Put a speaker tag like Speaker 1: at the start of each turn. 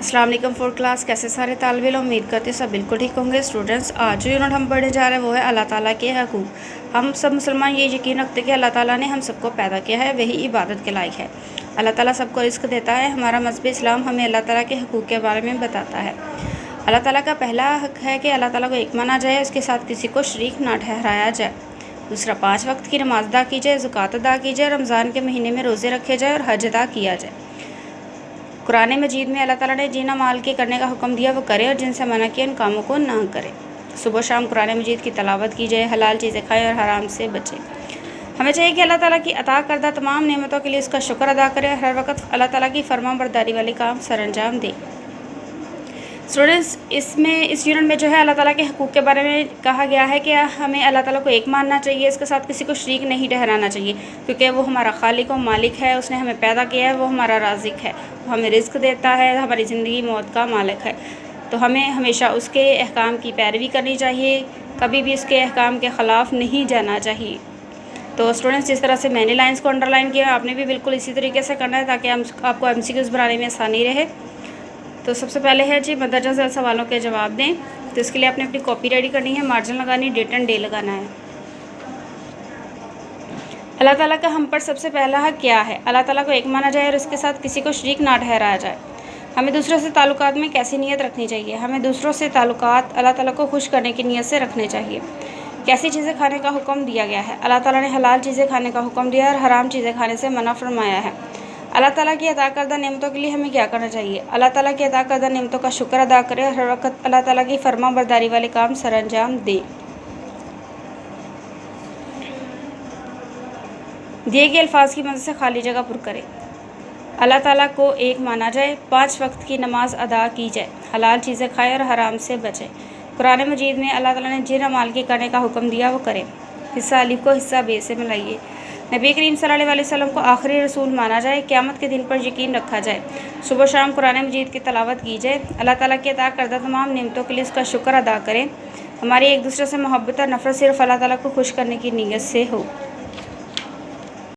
Speaker 1: अस्सलाम वालेकुम fourth class. कैसे सारे तालिब इल्म, उम्मीद करते हैं सब बिल्कुल ठीक होंगे। स्टूडेंट्स, आज जो यूनिट हम पढ़ने जा रहे हैं वो है अल्लाह ताला के हकूक़। हम सब मुसलमान ये यकीन रखते हैं कि अल्लाह ताला ने हम सबको पैदा किया है, वही इबादत के लायक है। अल्लाह ताला सबको रिज़्क़ देता है। हमारा मज़हब इस्लाम हमें अल्लाह ताला के हकूक़ के बारे में बताता है। अल्लाह ताला का पहला हक है कि अल्लाह ताला को एक माना जाए, उसके साथ किसी को शरीक ना ठहराया जाए। दूसरा, 5 वक्त की नमाज अदा की जाए, ज़कात अदा की जाए, रमज़ान के महीने में रोज़े रखे जाए और हज अदा किया जाए। कुरान मजीद में अल्लाह ताला ने जिन अमाल के करने का हुक्म दिया वो करे और जिनसे मना किया उन कामों को ना करे। सुबह शाम कुरान मजीद की तलावत की जाए, हलाल चीज़ें खाएं और हराम से बचें। हमें चाहिए कि अल्लाह ताला की अता करदा तमाम नेमतों के लिए उसका शुक्र अदा करें, हर वक्त अल्लाह ताला की फरमाबरदारी वाले काम सरअंजाम दें। स्टूडेंट्स, इस यूनिट में जो है अल्लाह ताला के हकूक़ के बारे में कहा गया है कि हमें अल्लाह ताला को एक मानना चाहिए, इसके साथ किसी को शरीक नहीं ठहराना चाहिए, क्योंकि वो हमारा खालिक और मालिक है। उसने हमें पैदा किया है, वो हमारा राज़िक है, वो हमें रिज़्क़ देता है, हमारी ज़िंदगी मौत का मालिक है। तो हमें हमेशा उसके अहकाम की पैरवी करनी चाहिए, कभी भी उसके अहकाम के ख़िलाफ़ नहीं जाना चाहिए। तो स्टूडेंट्स, जिस तरह से मैंने लाइन्स को अंडरलाइन किया आपने भी बिल्कुल इसी तरीके से करना है ताकि आपको MCQs बनाने में आसानी रहे। तो सबसे पहले है जी, मदरजा झेल सवालों के जवाब दें। तो इसके लिए आपने अपनी कॉपी रेडी करनी है, मार्जिन लगानी, डेट एंड डे लगाना है। अल्लाह ताला का हम पर सबसे पहला हक क्या है? अल्लाह ताला को एक माना जाए और उसके साथ किसी को शरीक ना ठहराया जाए। हमें दूसरों से ताल्लुकात में कैसी नीयत रखनी चाहिए? हमें दूसरों से ताल्लुकात अल्लाह ताला को खुश करने की नीयत से रखने चाहिए। कैसी चीज़ें खाने का हुक्म दिया गया है? अल्लाह ताला ने हलाल चीज़ें खाने का हुक्म दिया है और हराम चीज़ें खाने से मना फरमाया है। अल्लाह ताला की अता करदा नेमतों के लिए हमें क्या करना चाहिए? अल्लाह ताला की अता करदा नेमतों का शुक्र अदा करें और हर वक्त अल्लाह ताला की फरमाबरदारी वाले काम सरअंजाम दें। दिए गए अल्फाज की मदद से खाली जगह पुर करें। अल्लाह ताला को एक माना जाए, 5 वक्त की नमाज अदा की जाए, हलाल चीज़ें खाएँ और हराम से बचें। कुरान मजीद में अल्लाह ताला ने जिन अमाल के करने का हुक्म दिया वो करें। हिस्सा अलिफ को हिस्सा बे से मिलाइए। नबी करीम सल्लल्लाहु अलैहि वसल्लम को आखिरी रसूल माना जाए, क़यामत के दिन पर यकीन रखा जाए, सुबह शाम कुरान मजीद की तलावत की जाए, अल्लाह ताला की अता करदा तमाम नेमतों के लिए उसका शुक्र अदा करें। हमारी एक दूसरे से मोहब्बत और नफ़रत सिर्फ़ अल्लाह ताला को खुश करने की नीयत से हो।